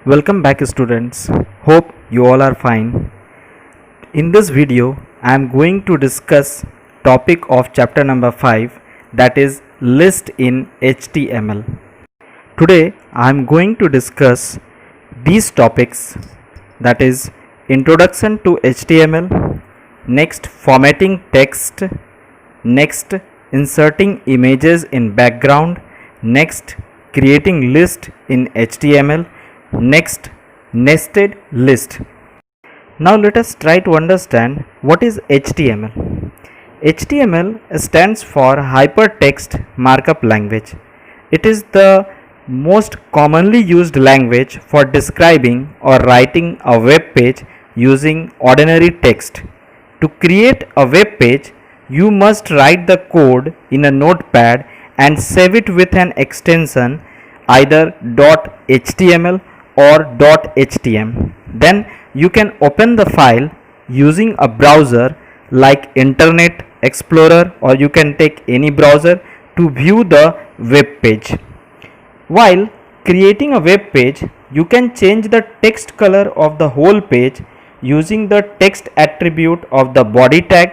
Welcome back students. Hope you all are fine. In this video I am going to discuss topic of chapter number 5, that is list in HTML. Today I am going to discuss these topics, that is introduction to HTML, next formatting text, next inserting images in background, next creating list in HTML, next nested list. Now let us try to understand what is HTML. HTML stands for Hypertext Markup Language. It is the most commonly used language for describing or writing a web page using ordinary text. To create a web page, you must write the code in a notepad and save it with an extension, either .html or .htm. Then you can open the file using a browser like Internet Explorer, or you can take any browser to view the web page. While creating a web page, you can change the text color of the whole page using the text attribute of the body tag.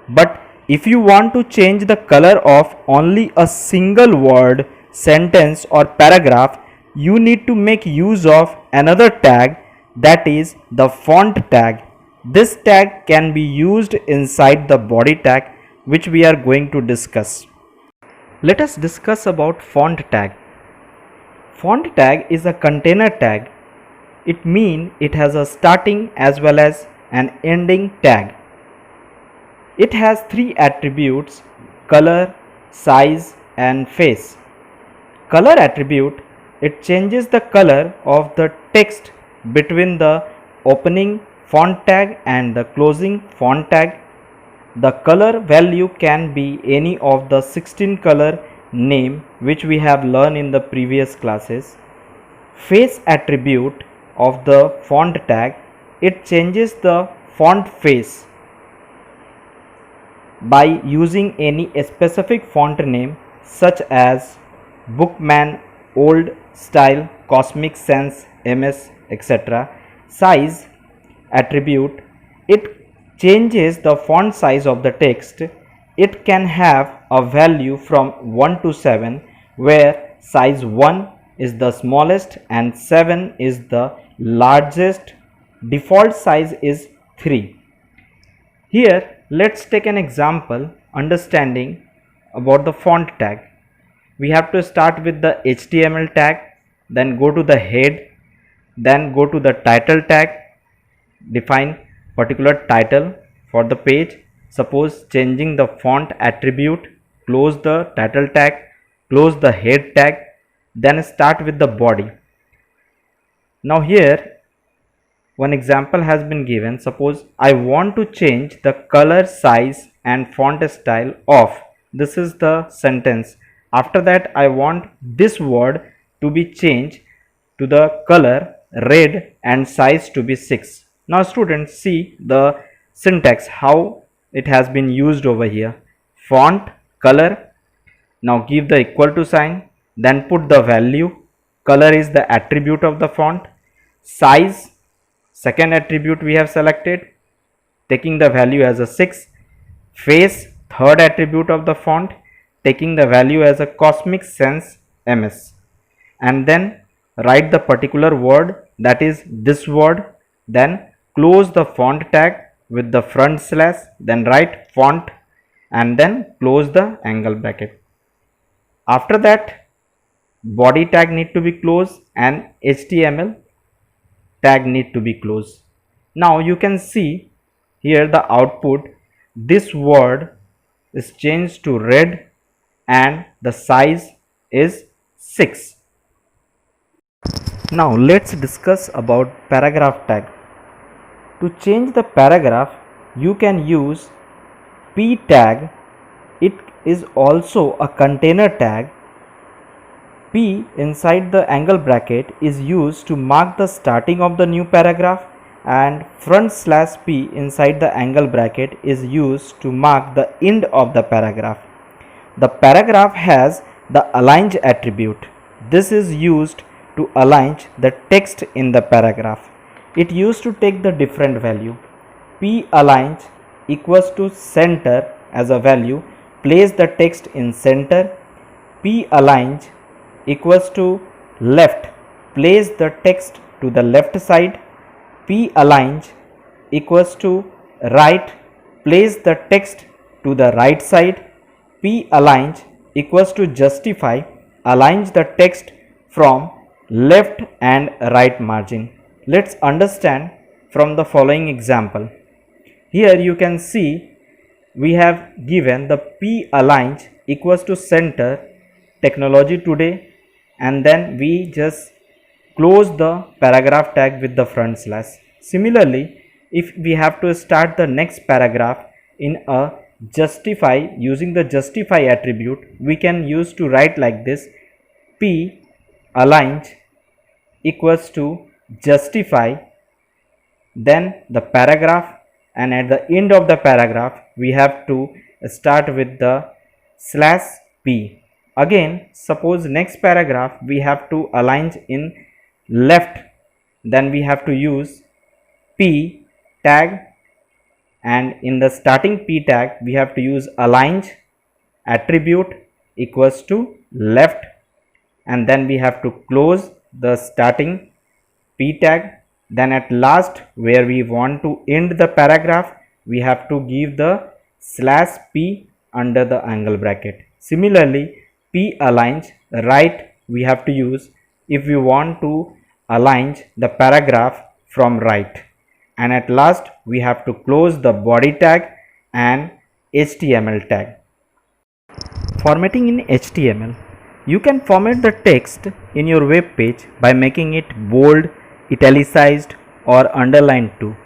But if you want to change the color of only a single word, sentence or paragraph, you need to make use of another tag, that is the font tag. This tag can be used inside the body tag, which we are going to discuss. Let us discuss about font tag. Font tag is a container tag. It means it has a starting as well as an ending tag. It has three attributes: color, size and face. Color attribute, it changes the color of the text between the opening font tag and the closing font tag. The color value can be any of the 16 color name which we have learned in the previous classes. Face attribute of the font tag, it changes the font face by using any specific font name such as Bookman, Old Style, Cosmic Sans, MS, etc. Size attribute, it changes the font size of the text. It can have a value from 1 to 7, where size 1 is the smallest and 7 is the largest. Default size is 3. Here let's take an example understanding about the font tag. We have to start with the HTML tag, then go to the head, then go to the title tag, define particular title for the page. Suppose changing the font attribute, close the title tag, close the head tag, then start with the body. Now here one example has been given. Suppose I want to change the color, size and font style of, this is the sentence. After that I want this word to be changed to the color red and size to be 6. Now students, see the syntax how it has been used over here. Font, color, now give the equal to sign, then put the value. Color is the attribute of the font. Size, second attribute we have selected, taking the value as a 6. Face, third attribute of the font, taking the value as a Cosmic Sans MS, and then write the particular word, that is this word, then close the font tag with the front slash, then write font and then close the angle bracket. After that body tag need to be closed and HTML tag need to be closed. Now you can see here the output, this word is changed to red and the size is 6. Now let's discuss about paragraph tag. To change the paragraph, you can use p tag. It is also a container tag. P inside the angle bracket is used to mark the starting of the new paragraph, and front slash p inside the angle bracket is used to mark the end of the paragraph. The paragraph has the aligned attribute. This is used to align the text in the paragraph. It used to take the different value. P align equals to center as a value, place the text in center. P align equals to left, place the text to the left side. P align equals to right, place the text to the right side. P align equals to justify, aligns the text from left and right margin. Let's understand from the following example. Here you can see we have given the P align equals to center, technology today, and then we just close the paragraph tag with the front slash. Similarly, if we have to start the next paragraph in a justify using the justify attribute, we can use to write like this: P align equals to justify, then the paragraph, and at the end of the paragraph we have to start with the slash P. Again, suppose next paragraph we have to align in left, then we have to use P tag, and in the starting P tag we have to use align attribute equals to left, and then we have to close the starting P tag. Then at last, where we want to end the paragraph, we have to give the slash P under the angle bracket. Similarly, P aligns right we have to use if we want to align the paragraph from right, and at last we have to close the body tag and HTML tag. Formatting in HTML. You can format the text in your web page by making it bold, italicized or underlined too.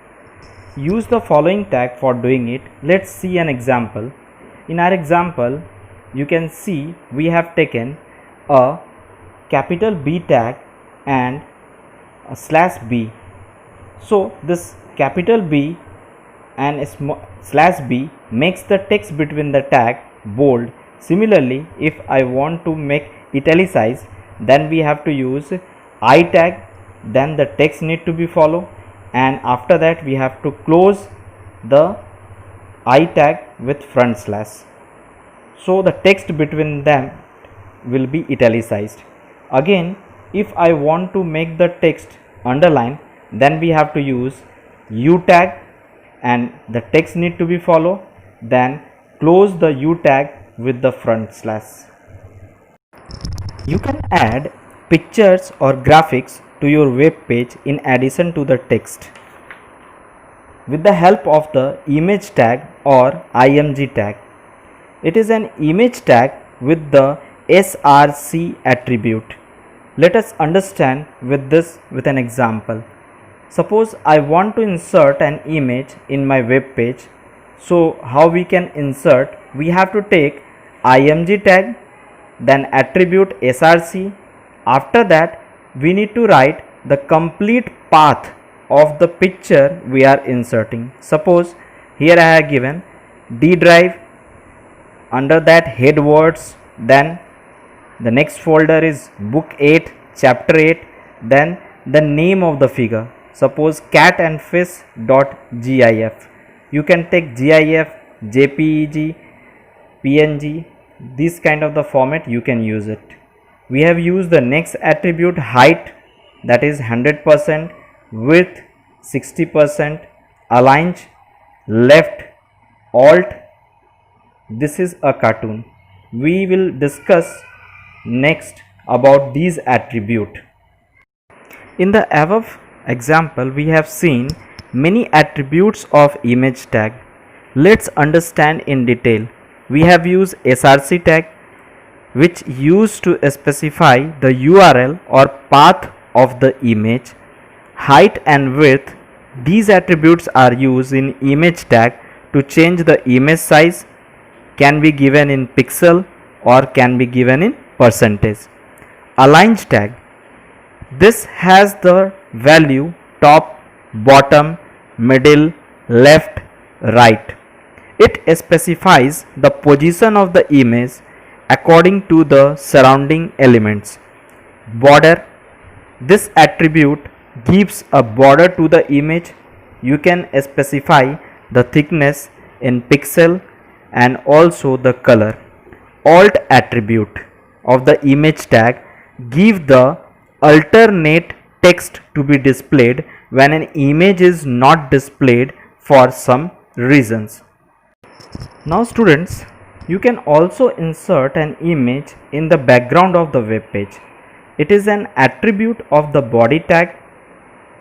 Use the following tag for doing it. Let's see an example. In our example, you can see we have taken a capital B tag and a slash B. So this capital B and slash B makes the text between the tag bold. Similarly, if I want to make italicized, then we have to use I tag, then the text need to be follow, and after that we have to close the I tag with front slash. So the text between them will be italicized. Again, if I want to make the text underline, then we have to use U tag and the text need to be follow, then close the U tag with the front slash. You can add pictures or graphics to your web page in addition to the text with the help of the image tag or img tag. It is an image tag with the src attribute. Let us understand with this with an example. Suppose I want to insert an image in my web page. So how we can insert? We have to take img tag, then attribute src. After that we need to write the complete path of the picture we are inserting. Suppose here I have given D drive, under that head words, then the next folder is book 8 chapter 8, then the name of the figure, suppose cat and fish .gif. You can take GIF, JPEG, PNG, this kind of the format you can use it. We have used the next attribute height, that is 100%, width 60%, align left alt. This is a cartoon. We will discuss next about these attribute. In the above example we have seen many attributes of image tag. Let's understand in detail. We have used src tag, which used to specify the URL or path of the image. Height and width, these attributes are used in image tag to change the image size, can be given in pixel or can be given in percentage. Align tag, this has the value top, bottom, middle, left, right. It specifies the position of the image according to the surrounding elements. Border, This attribute gives a border to the image. You can specify the thickness in pixel and also the color. Alt attribute of the image tag give the alternate text to be displayed when an image is not displayed for some reasons. Now students, you can also insert an image in the background of the web page. It is an attribute of the body tag.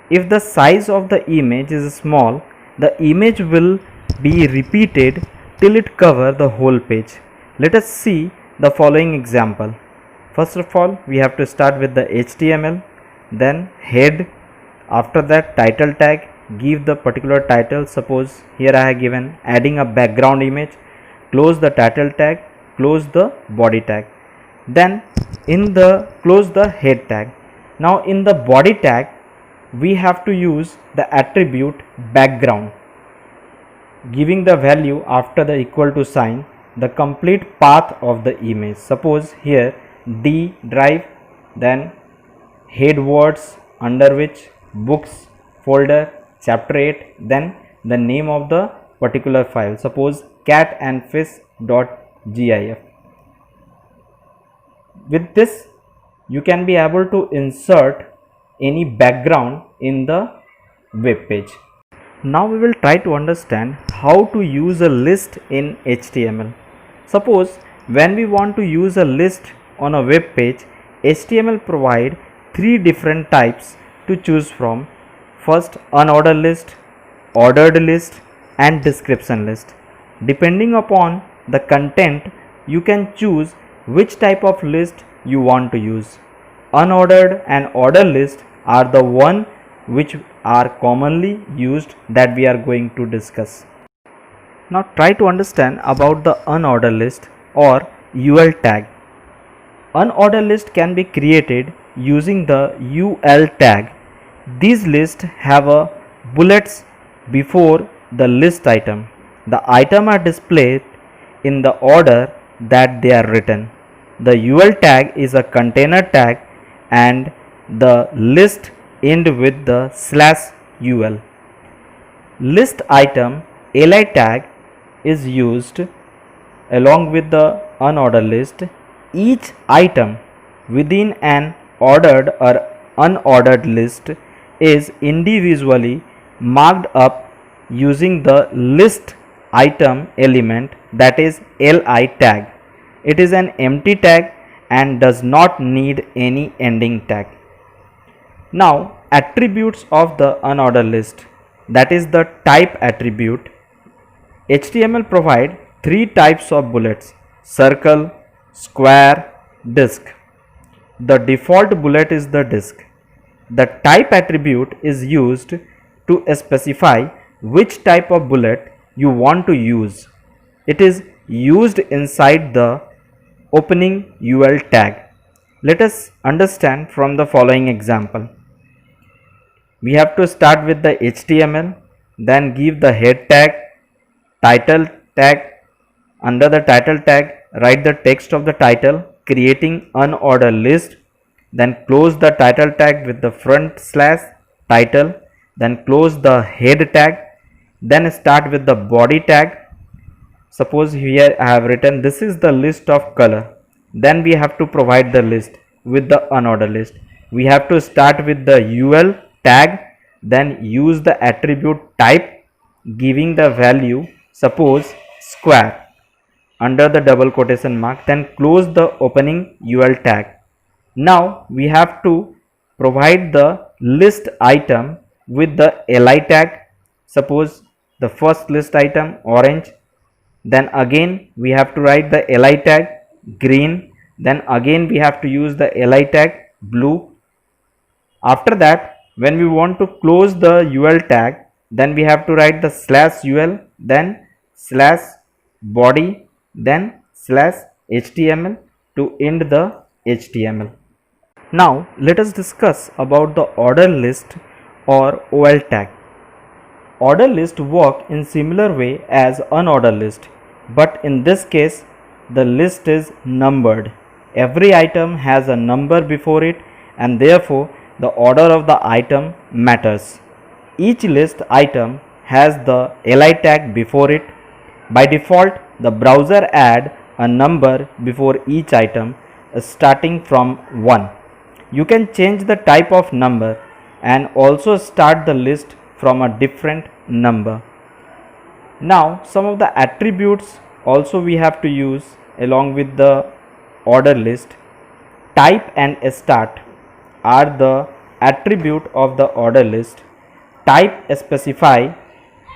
If the size of the image is small, the image will be repeated till it cover the whole page. Let us see the following example. First of all, we have to start with the HTML, then head, after that title tag, give the particular title. Suppose here I have given adding a background image. Close the title tag, close the body tag, then in the close the head tag. Now in the body tag we have to use the attribute background, giving the value after the equal to sign the complete path of the image. Suppose here D drive, then head words under which books folder chapter 8, then the name of the particular file, suppose catandfish.gif. With this you can be able to insert any background in the web page. Now we will try to understand how to use a list in HTML. Suppose when we want to use a list on a web page, HTML provide three different types to choose from. First, unordered list, ordered list and description list. Depending upon the content, you can choose which type of list you want to use. Unordered and ordered list are the one which are commonly used that we are going to discuss. Now try to understand about the unordered list or UL tag. Unordered list can be created using the UL tag. These lists have a bullets before the list item. The item are displayed in the order that they are written. The UL tag is a container tag and the list end with the /UL. List item li tag is used along with the unordered list. Each item within an ordered or unordered list is individually marked up using the list item element, that is li tag. It is an empty tag and does not need any ending tag. Now attributes of the unordered list, that is the type attribute. HTML provide three types of bullets: circle, square, disk. The default bullet is the disk. The type attribute is used to specify which type of bullet you want to use. It is used inside the opening UL tag. Let us understand from the following example. We have to start with the HTML, then give the head tag, title tag. Under the title tag, write the text of the title, creating unordered list. Then close the title tag with the front slash title, then close the head tag, then start with the body tag. Suppose here I have written this is the list of color, then we have to provide the list with the unordered list. We have to start with the UL tag, then use the attribute type, giving the value suppose square under the double quotation mark, then close the opening UL tag. Now we have to provide the list item with the li tag. Suppose the first list item orange, then again we have to write the li tag green, then again we have to use the li tag blue. After that, when we want to close the UL tag, then we have to write the /UL, then /body, then /HTML to end the HTML. Now let us discuss about the order list or OL tag. Order list work in similar way as unordered list, but in this case the list is numbered. Every item has a number before it and therefore the order of the item matters. Each list item has the li tag before it. By default, the browser add a number before each item starting from 1. You can change the type of number and also start the list from a different number. Now some of the attributes also we have to use along with the order list. Type and start are the attribute of the order list. Type specify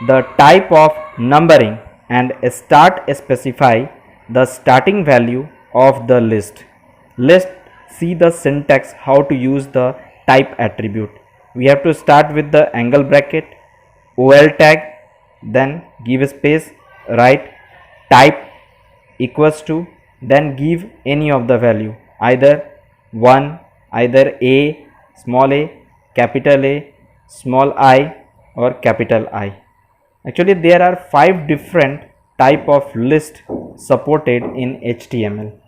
the type of numbering and start specify the starting value of the list. Let's see the syntax how to use the type attribute. We have to start with the angle bracket, ol tag, then give a space, write type equals to, then give any of the value, either 1, either a, capital A, small I or capital I. Actually there are 5 different type of list supported in HTML.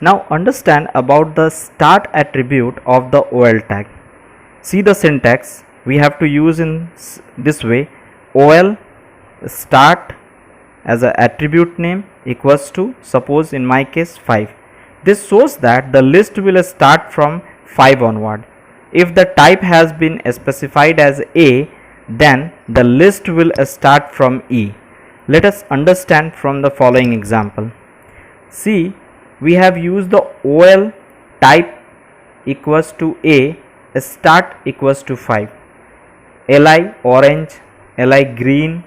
Now understand about the start attribute of the ol tag. See the syntax we have to use in this way. Ol start as a attribute name equals to, suppose in my case, 5. This shows that the list will start from 5 onward. If the type has been specified as A, then the list will start from E. Let us understand from the following example. See, we have used the ol type equals to A, start equals to 5, li orange, li green,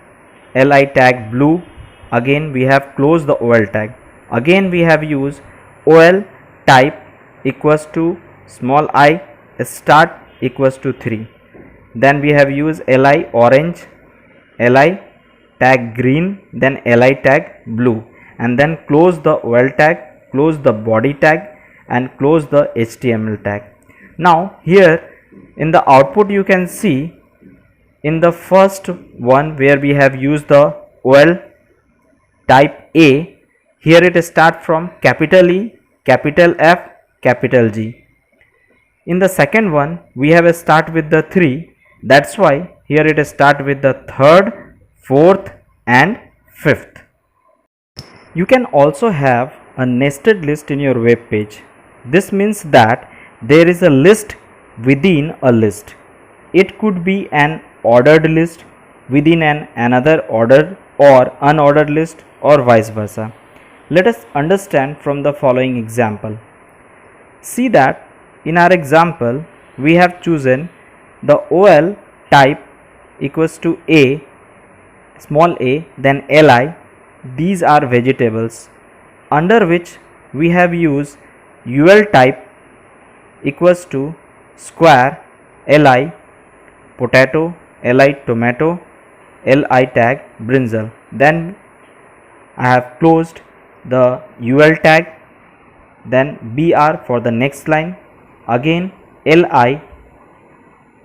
li tag blue. Again we have closed the ol tag. Again we have used ol type equals to small I, start equals to 3. Then we have used li orange, li tag green, then li tag blue, and then close the ol tag, close the body tag, and close the HTML tag. Now here in the output you can see in the first one where we have used the ol type A, here it start from capital E, capital F, capital G. In the second one we have a start with the 3, that's why here it start with the 3rd, 4th and 5th. You can also have a nested list in your web page. This means that there is a list within a list. It could be an ordered list within another ordered or unordered list or vice versa. Let us understand from the following example. See that in our example we have chosen the ol type equals to A, small a, then li. These are vegetables, under which we have used ul type equals to square, li potato, li tomato, li tag brinjal. Then I have closed the ul tag, then br for the next line, again li,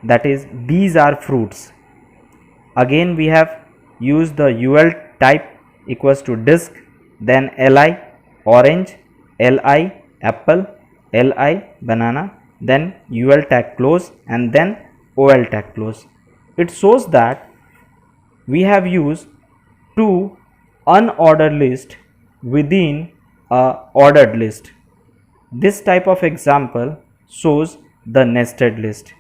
that is these are fruits. Again we have used the ul type equals to disk, then li orange, li apple, li banana, then ul tag close, and then ol tag close. It shows that we have used 2 unordered list within a ordered list. This type of example shows the nested list.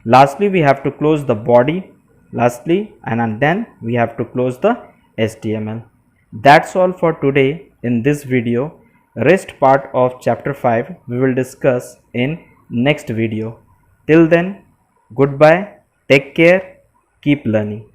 Lastly we have to close the body, and then we have to close the HTML. That's all for today in this video. Rest part of chapter 5 we will discuss in next video. Till then, goodbye, take care, keep learning.